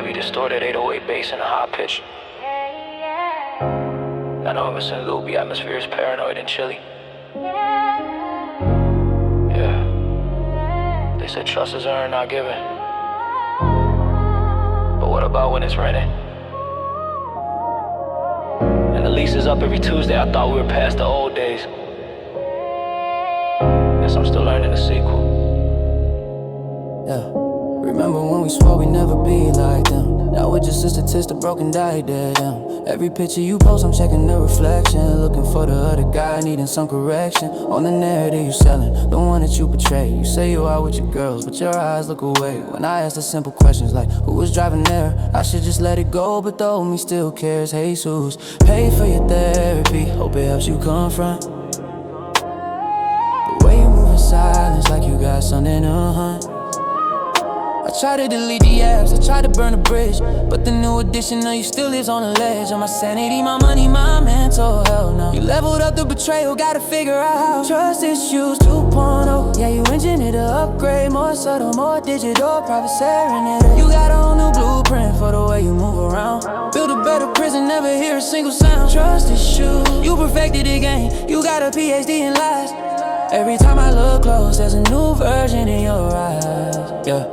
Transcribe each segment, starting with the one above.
heavy, distorted 808 bass and a high pitch. Enormous and loopy, atmosphere is paranoid and chilly. Yeah. They said trust is earned, not given. But what about when it's raining? And the lease is up every Tuesday. I thought we were past the old days. Guess I'm still learning the sequel. Yeah. Remember when we swore we'd never be like them? Now we're just a statistic, broken die dead down. Every picture you post, I'm checking the reflection, looking for the other guy, needing some correction on the narrative you selling, the one that you portray. You say you are with your girls, but your eyes look away when I ask the simple questions like, who was driving there? I should just let it go, but the old me still cares. Jesus, pay for your therapy, hope it helps you confront the way you move in silence, like you got something to hunt. I try to delete the apps, I try to burn the bridge, but the new edition of you still lives on the ledge. On my sanity, my money, my mental health now. You leveled up the betrayal, gotta figure out how. Trust issues 2.0, yeah, you engineered to upgrade. More subtle, more digital, private serenade. You got a whole new blueprint for the way you move around. Build a better prison, never hear a single sound. Trust issues, you perfected the game, you got a PhD in lies. Every time I look close, there's a new version in your eyes, yeah.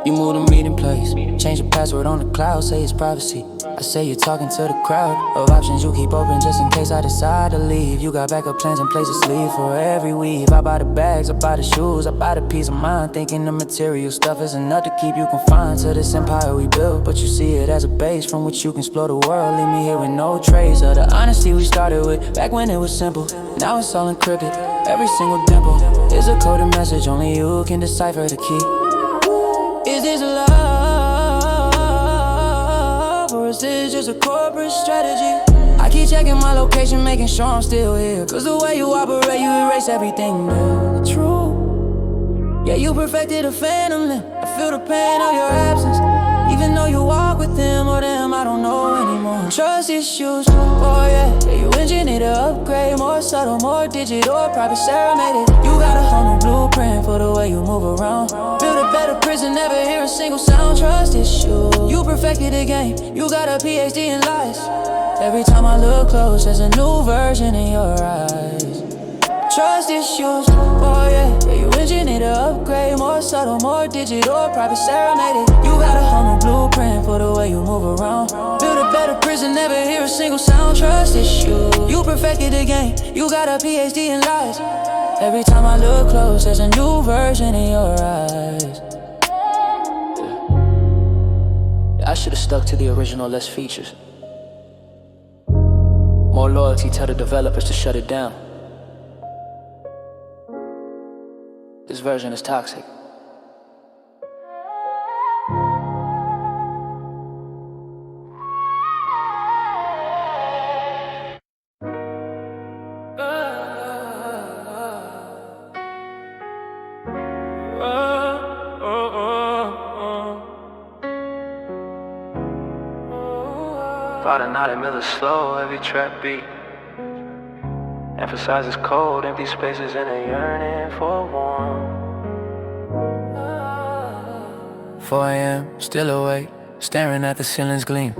You move the meeting place, change the password on the cloud, say it's privacy. I say you're talking to the crowd of options you keep open just in case I decide to leave. You got backup plans and places to sleep for every weave. I buy the bags, I buy the shoes, I buy the peace of mind, thinking the material stuff is enough to keep you confined to this empire we built. But you see it as a base from which you can explore the world. Leave me here with no trace of the honesty we started with back when it was simple. Now it's all encrypted, every single dimple is a coded message, only you can decipher the key. Is this love, or is this just a corporate strategy? I keep checking my location, making sure I'm still here, cause the way you operate, you erase everything new. True, yeah, you perfected a phantom limb. I feel the pain of your absence, even though you walk with him or them, I don't know anymore. Trust issues, oh yeah, you engineered to upgrade. More subtle, more digital, private serenaded. You got a whole new blueprint for the way you move around. Build a better prison, never hear a single sound. Trust issues, you perfected the game, you got a PhD in lies. Every time I look close, there's a new version in your eyes. Trust issues, oh yeah, you engineered to upgrade. More subtle, more digital, private serenaded. You got a whole new blueprint for the way you move around. Build a better prison, never hear a single sound. Trust issues, you perfected the game, you got a PhD in lies. Every time I look close, there's a new version in your eyes. I should've stuck to the original, less features. More loyalty, tell the developers to shut it down. This version is toxic. About a knot in Miller slow, heavy trap beat. Emphasizes cold, empty spaces and a yearning for warmth. 4 a.m., still awake, staring at the ceiling's gleam.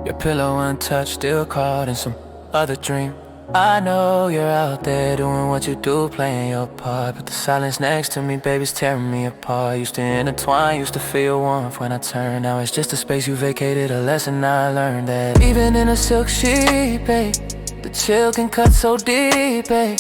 Your pillow untouched, still caught in some other dream. I know you're out there doing what you do, playing your part, but the silence next to me, baby's tearing me apart. Used to intertwine, used to feel your warmth when I turn. Now it's just a space you vacated, a lesson I learned that even in a silk sheet, babe, the chill can cut so deep, babe.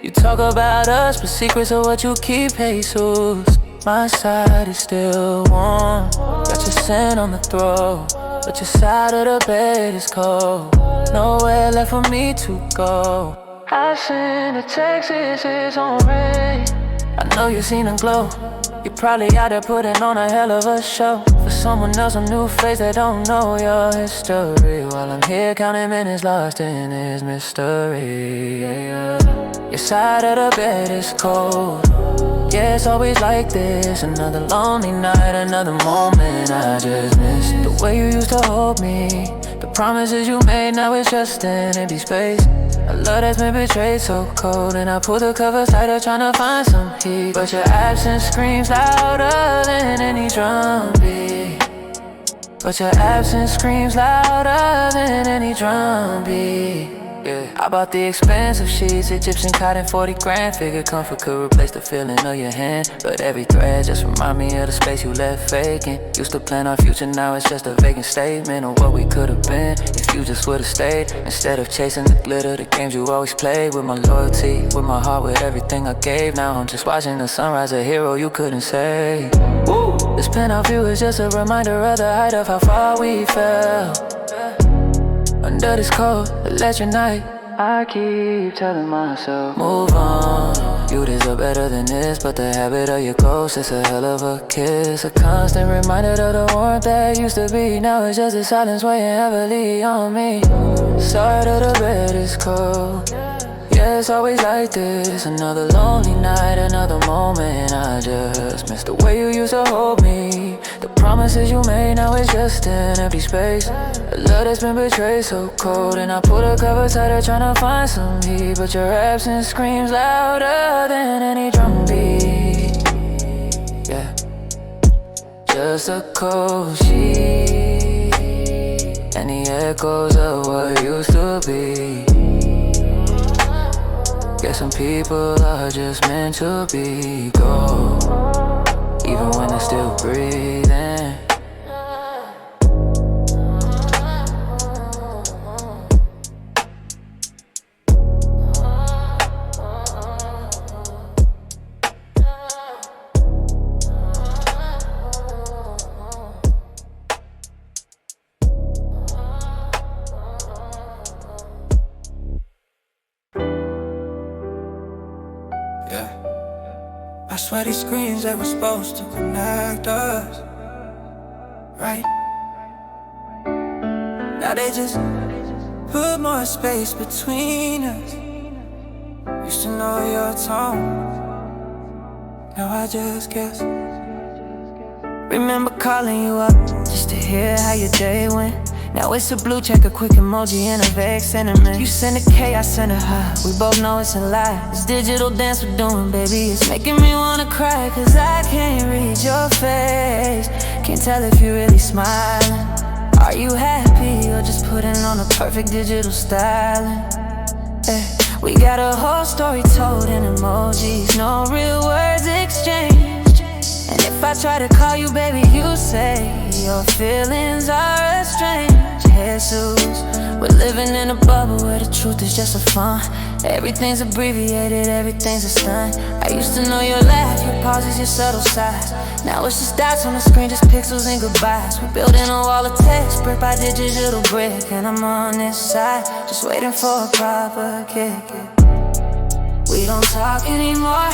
You talk about us, but secrets are what you keep, Jesus. My side is still warm, got your scent on the throat, but your side of the bed is cold. Nowhere left for me to go. I send a text, it's on red. I know you seen them glow. You're probably out there putting on a hell of a show for someone else, a new face that don't know your history. While I'm here counting minutes lost in this mystery. Your side of the bed is cold. Yeah, it's always like this. Another lonely night, another moment I just missed. The way you used to hold me, the promises you made, now it's just an empty space. A love that's been betrayed, so cold. And I pull the covers tighter, trying to find some heat, but your absence screams louder than any drum beat. but your absence screams louder than any drum beat. Yeah. I bought the expensive sheets, Egyptian cotton, 40 grand. Figured comfort could replace the feeling of your hand, but every thread just remind me of the space you left vacant. Used to plan our future, now it's just a vacant statement of what we could have been if you just would've stayed. Instead of chasing the glitter, the games you always played. With my loyalty, with my heart, with everything I gave. Now I'm just watching the sunrise, a hero you couldn't save. This penthouse view is just a reminder of the height of how far we fell. Under this cold, electric night, I keep telling myself, move on, you deserve better than this. But the habit of your ghost is a hell of a kiss. A constant reminder of the warmth that used to be. Now it's just a silence weighing heavily on me. Side of the bed is cold, yeah, it's always like this. Another lonely night, another moment I just miss the way you used to hold me. The promises you made, now it's just an empty space. A love that's been betrayed, so cold. And I pull the covers tighter, trying to find some heat, but your absence screams louder than any drum beat. Yeah, just a cold sheet and the echoes of what used to be. Guess some people are just meant to be gold, even when they're still breathing. I swear these screens that were supposed to connect us, right? Now they just put more space between us. Used to know your tone, now I just guess. Remember calling you up just to hear how your day went. Now it's a blue check, a quick emoji, and a vague sentiment. You send a K, I send a high. We both know it's a lie. This digital dance we're doing, baby, it's making me wanna cry. Cause I can't read your face, can't tell if you're really smiling. Are you happy or just putting on a perfect digital styling? We got a whole story told in emojis, no real words exchanged. And if I try to call you, baby, you say your feelings are estranged. Jesus, we're living in a bubble where the truth is just a fun. Everything's abbreviated, everything's a stunt. I used to know your laugh, your pauses, your subtle sighs. Now it's just dots on the screen, just pixels and goodbyes. We're building a wall of text, brick by digital brick. And I'm on this side, just waiting for a proper kick. We don't talk anymore,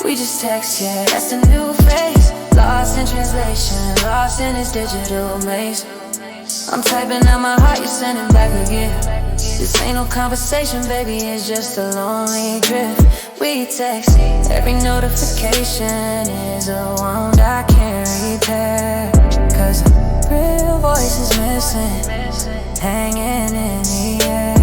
we just text, yeah, that's the new phase. Lost in translation, lost in this digital maze. I'm typing out my heart, you're sending back again. This ain't no conversation, baby, it's just a lonely drift. We text, every notification is a wound I can't repair. Cause a real voice is missing, hanging in the air.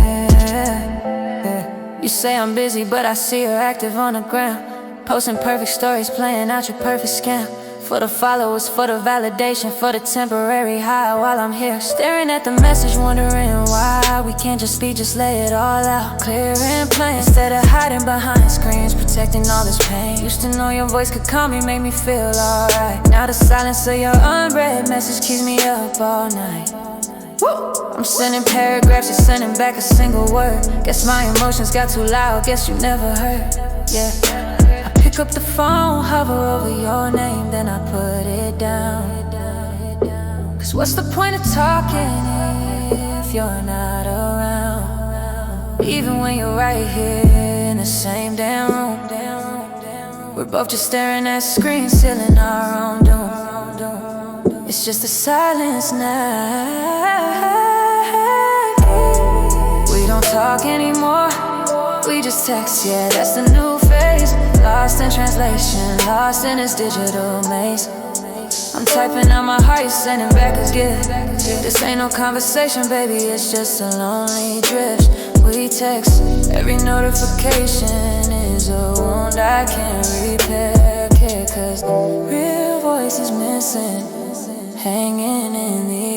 You say I'm busy, but I see you're active on the ground, posting perfect stories, playing out your perfect scam. For the followers, for the validation, for the temporary high. While I'm here staring at the message, wondering why we can't just speak, just lay it all out, clear and plain. Instead of hiding behind screens, protecting all this pain. Used to know your voice could calm me, make me feel alright. Now the silence of your unread message keeps me up all night. I'm sending paragraphs, you're sending back a single word. Guess my emotions got too loud, guess you never heard. Yeah, pick up the phone, hover over your name, then I put it down. Cause what's the point of talking if you're not around? Even when you're right here in the same damn room, we're both just staring at screens, sealing our own doom. It's just a silence night. We don't talk anymore, we just text, yeah, that's the new phase. Lost in translation, lost in this digital maze. I'm typing out my heart, you're sending back a gift. This ain't no conversation, baby, it's just a lonely drift. We text, every notification is a wound I can't repair. Cause the real voice is missing, hanging in the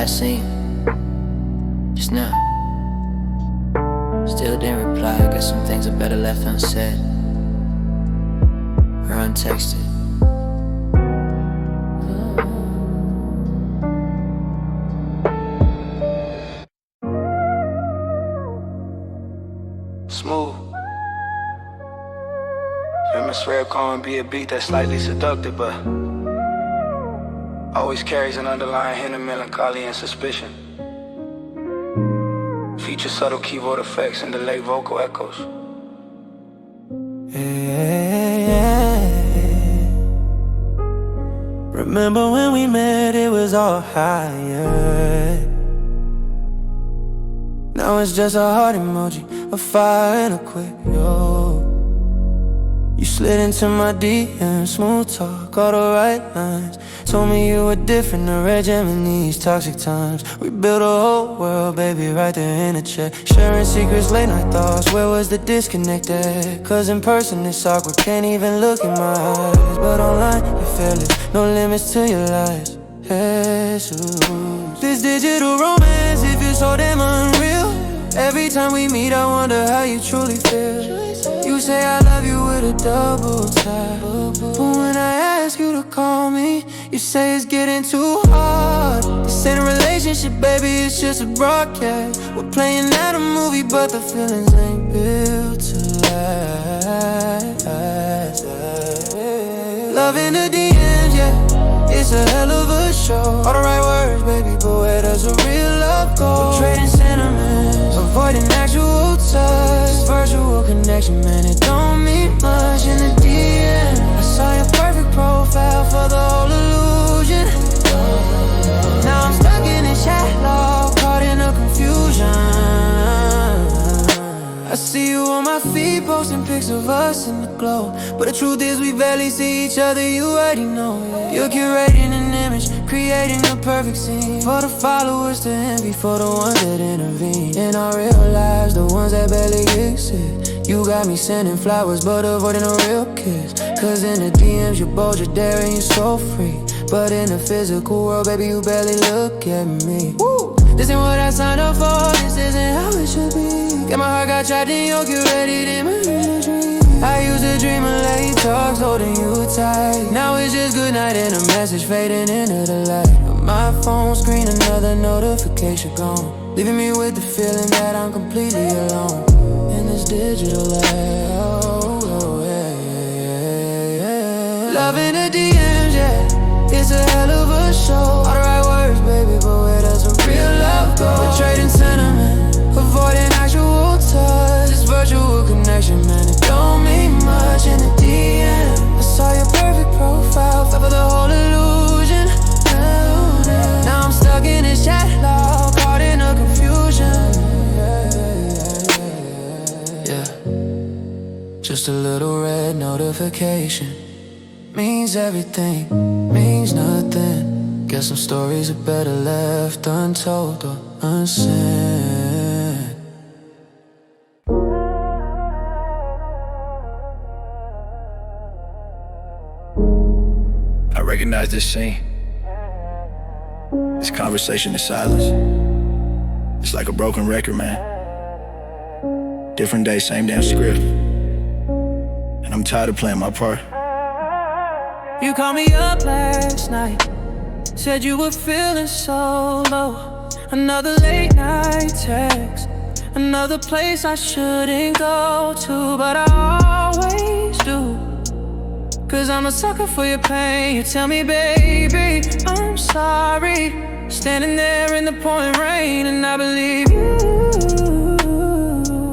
seen just now. Still didn't reply. I guess some things are better left unsaid or untexted. Smooth. Atmosphere can be a beat that's slightly seductive, but always carries an underlying hint of melancholy and suspicion. Features subtle keyboard effects and delayed vocal echoes. Remember when we met, it was all higher. Now it's just a heart emoji, a fire and a quick yo. You slid into my DM, smooth talk, all the right lines. Told me you were different, the red Gemini's toxic times. We built a whole world, baby, right there in a chair. Sharing secrets, late night thoughts, where was the disconnect at? Cause in person it's awkward, can't even look in my eyes. But online, you're fearless, no limits to your lies. Jesus. This digital romance, it feels so damn unreal. Every time we meet, I wonder how you truly feel. You say I love you with a double tap, but when I ask you to call me, you say it's getting too hard. This ain't a relationship, baby, it's just a broadcast. We're playing at a movie, but the feelings ain't built to last. Love in the DMs, yeah, it's a hell of a show. All the right words, baby, but where does a real love go? We're trading sentiments, avoiding actual touch. This virtual connection, man, it don't mean much in the DM. I saw your perfect profile for the whole illusion. Now I'm stuck in a chat log, caught in a confusion. I see you on my feed, posting pics of us in the glow. But the truth is we barely see each other, you already know. You're curating an image, creating a perfect scene for the followers to envy, for the ones that intervene in our real lives, the ones that barely exist. You got me sending flowers, but avoiding a real kiss. Cause in the DMs you're bold, you're daring, you're so free. But in the physical world, baby, you barely look at me. Woo! This ain't what I signed up for, this isn't how it should be. Get my heart got trapped in your curated imagery. I used to dream of late talks, holding you tight. Now it's just good night and a message fading into the light. On my phone screen, another notification gone, leaving me with the feeling that I'm completely alone in this digital life. Oh, yeah. Love in the DMs, yeah, it's a hell of a show. All the right words, baby, but where does a real love go? We're trading sentiment, avoiding actual touch. This virtual connection, man, it don't mean much in the DM. I saw your perfect profile, fell for the whole illusion. Now I'm stuck in this chat log, caught in a confusion. Yeah, just a little red notification means everything, means nothing. Guess some stories are better left untold or unsent. I recognize this scene. This conversation is silence. It's like a broken record, man. Different day, same damn script. And I'm tired of playing my part. You called me up last night, said you were feeling so low. Another late night text, another place I shouldn't go to, but I always do. Cause I'm a sucker for your pain. You tell me, baby, I'm sorry. Standing there in the pouring rain, and I believe you.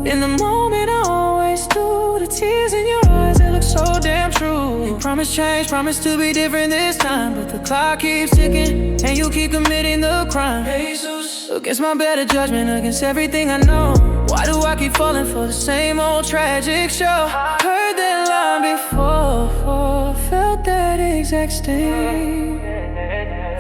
In the moment I always do. The tears in your eyes, they look so damn true. You promise change, promise to be different this time, but the clock keeps ticking, and you keep committing the crime. Jesus, against my better judgment, against everything I know. Why do I keep falling for the same old tragic show? Heard that line before, felt that exact sting.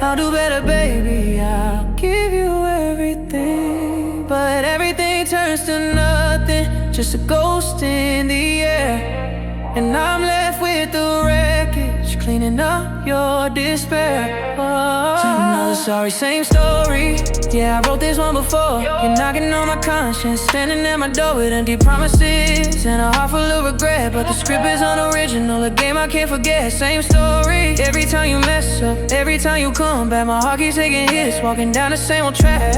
I'll do better, baby, I'll give you everything. But everything turns to nothing, just a ghost in the air. And I'm left with the wreckage, cleaning up your despair. Another sorry, same story. Yeah, I wrote this one before. You're knocking on my conscience, standing at my door with empty promises and a heart full of regret. But the script is unoriginal, a game I can't forget. Same story. Every time you mess up, every time you come back, my heart keeps taking hits, walking down the same old track.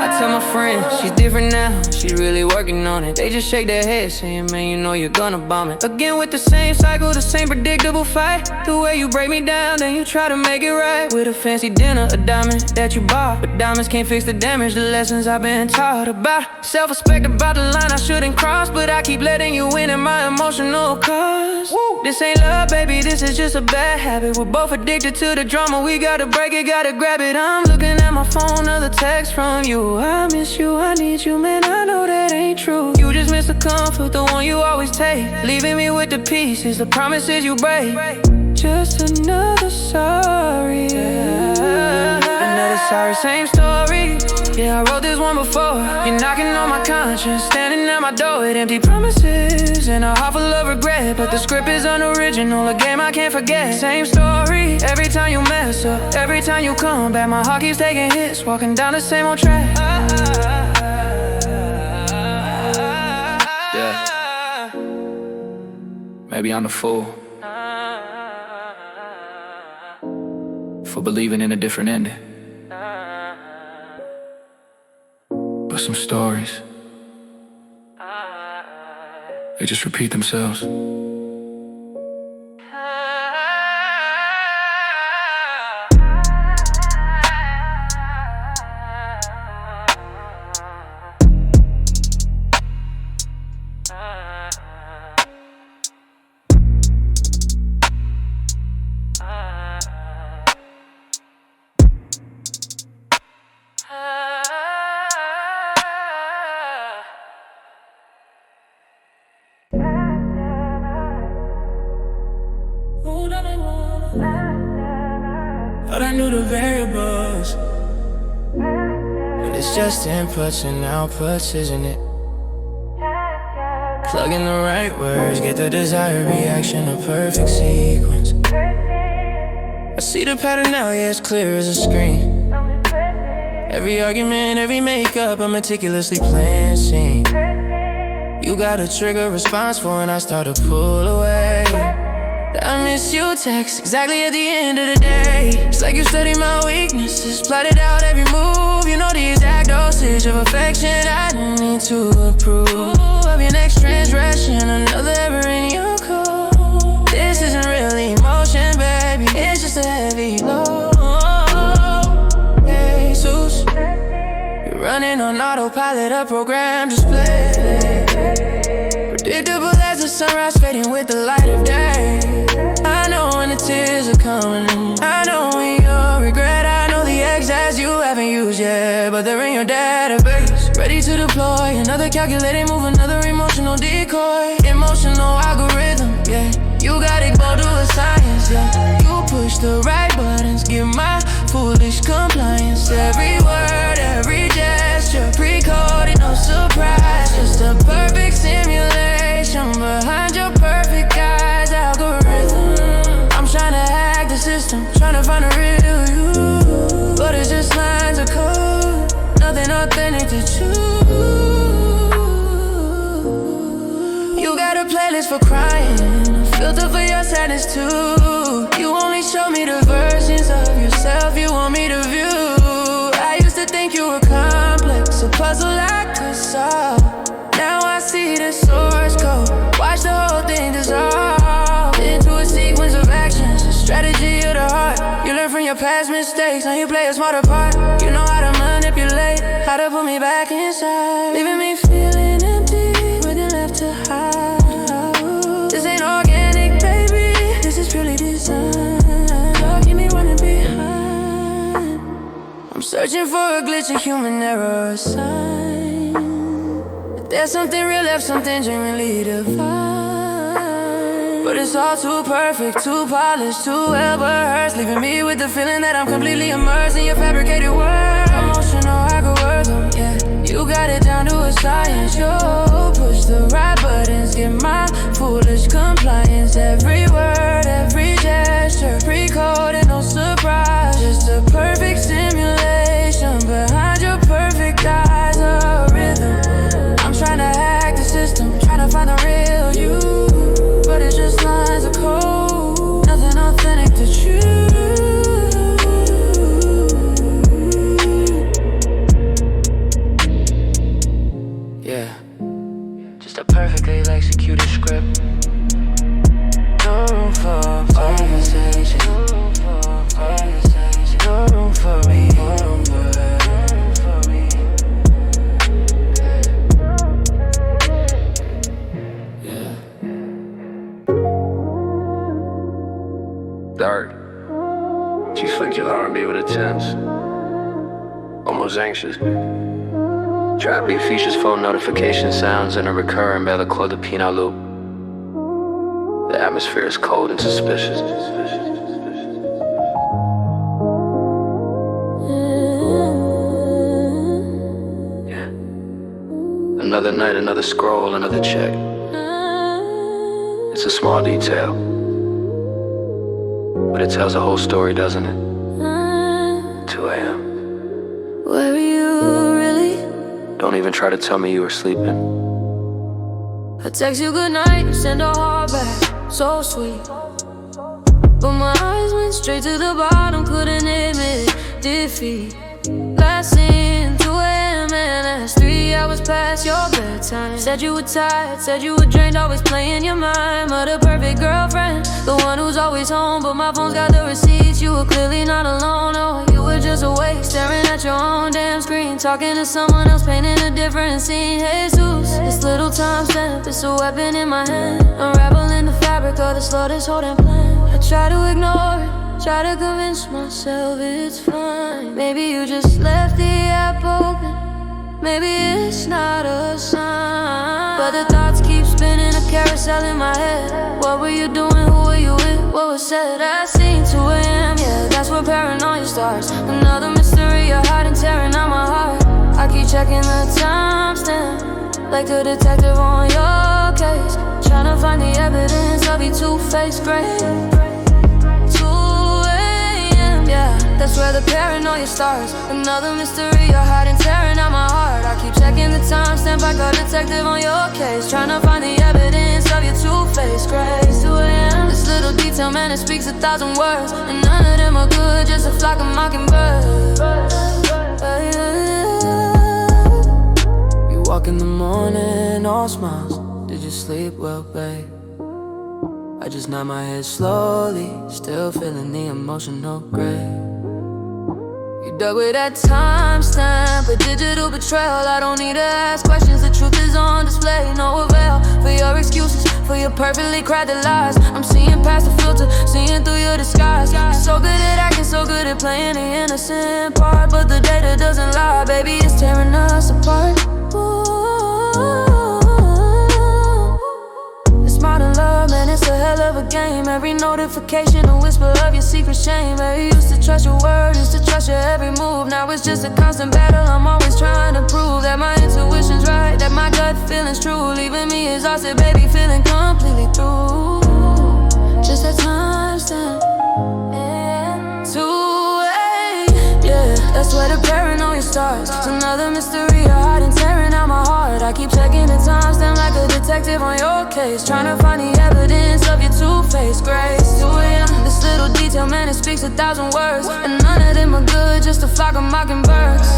I tell my friends, she's different now, she's really working on it. They just shake their heads, saying, man, you know you're gonna bomb it. Again with the same cycle, the same predictable fight. The way you break me down, then you try to make it right. With a fancy dinner, a diamond that you bought. But diamonds can't fix the damage, the lessons I've been taught about. Self-respect about the line I shouldn't cross, but I keep letting you in at my emotional cost. This ain't love, baby, this is just a bad habit. We're both addicted to the drama, we gotta break it, gotta grab it. I'm looking at my phone, another text from you. I miss you, I need you, man, I know that ain't true. You just miss the comfort, the one you always take, leaving me with the pieces, the promises you break. Just another sorry, another sorry, same story. Yeah, I wrote this one before. You're knocking on my conscience, standing at my door with empty promises and a heart full of regret. But the script is unoriginal, a game I can't forget. Same story. Every time you mess up, every time you come back, my heart keeps taking hits, walking down the same old track. Yeah. Maybe I'm the fool for believing in a different ending. But some stories, they just repeat themselves. Thought I knew the variables, but it's just inputs and outputs, isn't it? Plug in the right words, get the desired reaction, a perfect sequence. I see the pattern now, yeah, it's clear as a screen. Every argument, every makeup, a meticulously planned scene. You got a trigger response for when I start to pull away. I miss you text exactly at the end of the day. It's like you study my weaknesses, plotted out every move. You know the exact dosage of affection I need to approve of your next transgression, another error in your code. This isn't really emotion, baby, it's just a heavy load. Jesus, you're running on autopilot, a program display. Predictable as the sunrise fading with the light of day. I know when the tears are coming, I know when you'll regret. I know the exes you haven't used yet, but they're in your database, ready to deploy another calculated move, another emotional decoy. Emotional algorithm, yeah. You got it bold to a science, yeah. You push the right buttons, give my foolish compliance. Every word, every gesture, pre-coded, no surprise. Just a perfect simulation behind your perfect eyes algorithm. I'm trying to hack the system, trying to find a real you, but it's just lines of code, nothing authentic to choose. You got a playlist for crying, a filter for your sadness too. You only show me the versions of yourself you want me to view. I used to think you were complex, a puzzle I could solve. Now I see the source code, watch the whole thing dissolve into a sequence of actions, a strategy of the heart. You learn from your past mistakes, now you play a smarter part. You know how to manipulate, how to put me back inside, leaving me feeling empty, with nothing left to hide. This ain't organic, baby, this is purely designed. Don't keep me running behind. I'm searching for a glitch, a human error, a sign. There's something real left, something genuinely divine. But it's all too perfect, too polished, too well rehearsed, leaving me with the feeling that I'm completely immersed in your fabricated world. Emotional algorithm, yeah. You got it down to a science. You push the right buttons, get my foolish compliance. Every word, every gesture, pre-coded, no surprise. Just a perfect simulation behind your perfect eyes. A rhythm. I'm trying to hack the system, trying to find the real you, but it's just lines of code, nothing authentic to choose. Just a perfectly executed script. No room for conversation. No room for me. Yeah. Dark. She flicked your R&B with a tense, almost anxious. Trap beat features phone notification sounds and a recurring Bella loop. The atmosphere is cold and suspicious. Yeah. Another night, another scroll, another check. It's a small detail, but it tells a whole story, doesn't it? 2 a.m. Where are you really? Don't even try to tell me you were sleeping. I text you goodnight, you send a heart back, so sweet. But my eyes went straight to the bottom, couldn't admit defeat. Last seen 2 a.m. and that's 3 hours past your bedtime. Said you were tired, said you were drained, always playing your mind. But a perfect girlfriend, the one who's always home. But my phone's got the receipts, you were clearly not alone. No, you were just awake, staring at your own damn screen, talking to someone else, painting a different scene. Jesus, this little time stamp, it's a weapon in my hand, unraveling the fabric of the slaughter's holding plan. I try to ignore it, try to convince myself it's fine. Maybe you just left the app open, maybe it's not a sign. But the thoughts keep spinning, a carousel in my head. What were you doing, who were you with, what was said? I seen 2 a.m., yeah, that's where paranoia starts. Another mystery you're hiding, tearing out my heart. I keep checking the timestamp, like the detective on your case, trying to find the evidence of your two-faced grace. 2 a.m., yeah, that's where the paranoia starts. Another mystery you're hiding, tearing out my heart. I keep checking the timestamp like a detective on your case, trying to find the evidence of your two-faced grace. 2 a.m., this little detail, man, it speaks 1,000 words, and none of them are good, just a flock of mockingbirds. You walk in the morning, all smiles. Did you sleep well, babe? I just nod my head slowly, still feeling the emotional grave. You dug with that timestamp, a digital betrayal. I don't need to ask questions, the truth is on display. No avail for your excuses, for your perfectly crafted lies. I'm seeing past the filter, seeing through your disguise. You're so good at acting, so good at playing the innocent part, but the data doesn't lie, baby, it's tearing us apart. This modern love, man, it's a hell of a game. Every notification, a whisper of your secret shame. I used to trust your word, used to trust your every move. Now it's just a constant battle, I'm always trying to prove that my intuition's right, that my gut feeling's true. Leaving me exhausted, baby, feeling completely through. Just a timestamp, 2 a.m., yeah, that's where the paranoia starts. It's another mystery you're hiding, tearing out my heart. I keep checking the timestamp like a detective on your case, trying to find the evidence of your two-faced grace. 2 a.m., this little detail, man, it speaks 1,000 words, and none of them are good, just a flock of mockingbirds.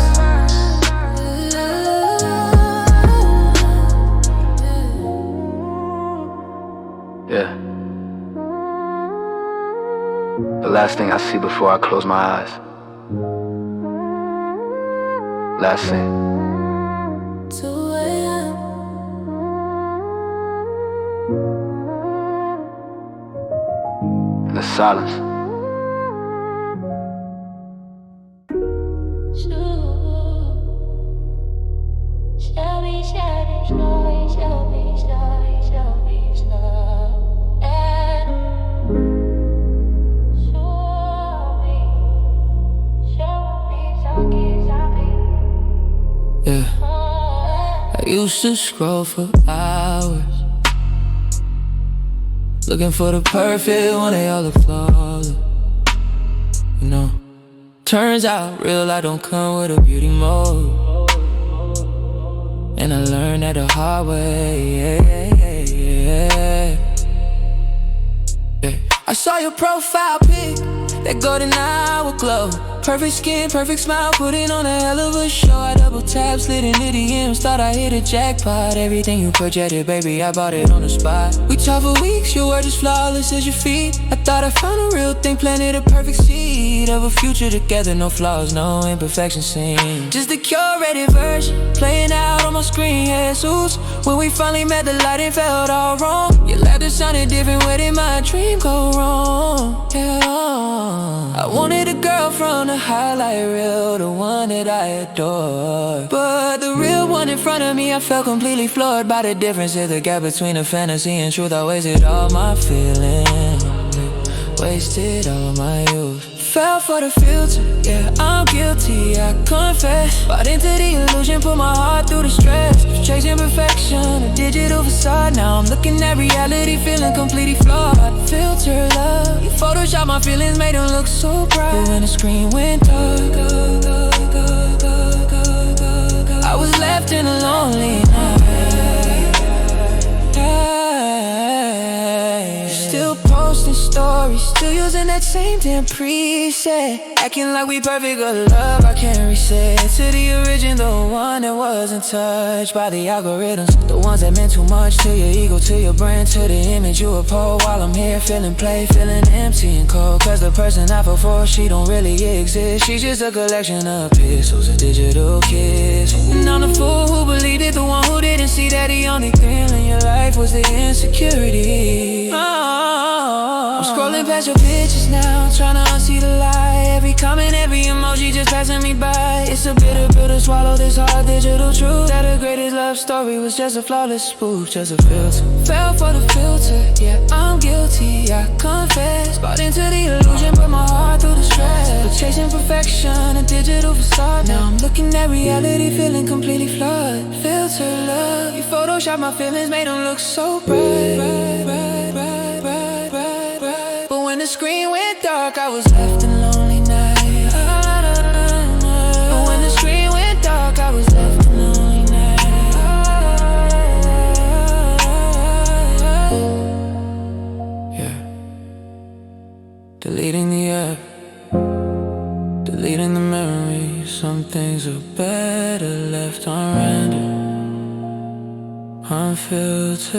Yeah. The last thing I see before I close my eyes. Last thing. 2 a.m. In the silence. Yeah. used to scroll for hours, looking for the perfect one, they all look flawless. You know, turns out real life don't come with a beauty mode, and I learned that the hard way. I saw your profile pic, that golden hour glow. Perfect skin, perfect smile, put it on a hell of a show. I double tap, slid into DMs, thought I hit a jackpot. Everything you projected, baby, I bought it on the spot. We talked for weeks, your word is flawless as your feet. I thought I found a real thing, planted a perfect seed of a future together, no flaws, no imperfections seen. Just the curated version, playing out on my screen, Jesus. When we finally met, the lighting felt all wrong. Your laughter sounded different, where did my dream go wrong? Yeah. I wanted a girl from the highlight reel, the one that I adore. But the real one in front of me, I felt completely floored by the difference in the gap between the fantasy and truth. I wasted all my feelings, wasted all my youth. Fell for the filter, yeah, I'm guilty, I confess. Bought into the illusion, put my heart through the stress. Chasing perfection, a digital facade. Now I'm looking at reality, feeling completely flawed. Filter love, you Photoshop my feelings, made them look so bright. But when the screen went dark, I was left in a lonely night. Still posting stories, still using that same damn preset. Acting like we perfect, good love I can't reset. To the origin, the one that wasn't touched by the algorithms. The ones that meant too much to your ego, to your brand, to the image you uphold. While I'm here feeling play, feeling empty and cold. Cause the person I fell for, she don't really exist. She's just a collection of pixels, a digital kiss. And I'm the fool who believed it, the one who didn't see that the only thrill in your life was the insecurity. I'm scrolling past your pictures now, trying to unsee the lie. Every comment, every emoji just passing me by. It's a bitter pill to swallow, this hard digital truth, that the greatest love story was just a flawless spoof, just a filter. Fell for the filter, yeah, I'm guilty, I confess. Bought into the illusion, put my heart through the stress. But chasing perfection, a digital facade. Now I'm looking at reality, feeling completely flawed. Filter love, you Photoshop my feelings, made them look so bright. But when the screen went dark, I was left in a lonely night. But when the screen went dark, I was left in a lonely night. Yeah. Deleting the app, deleting the memories. Some things are better left on random, unfiltered.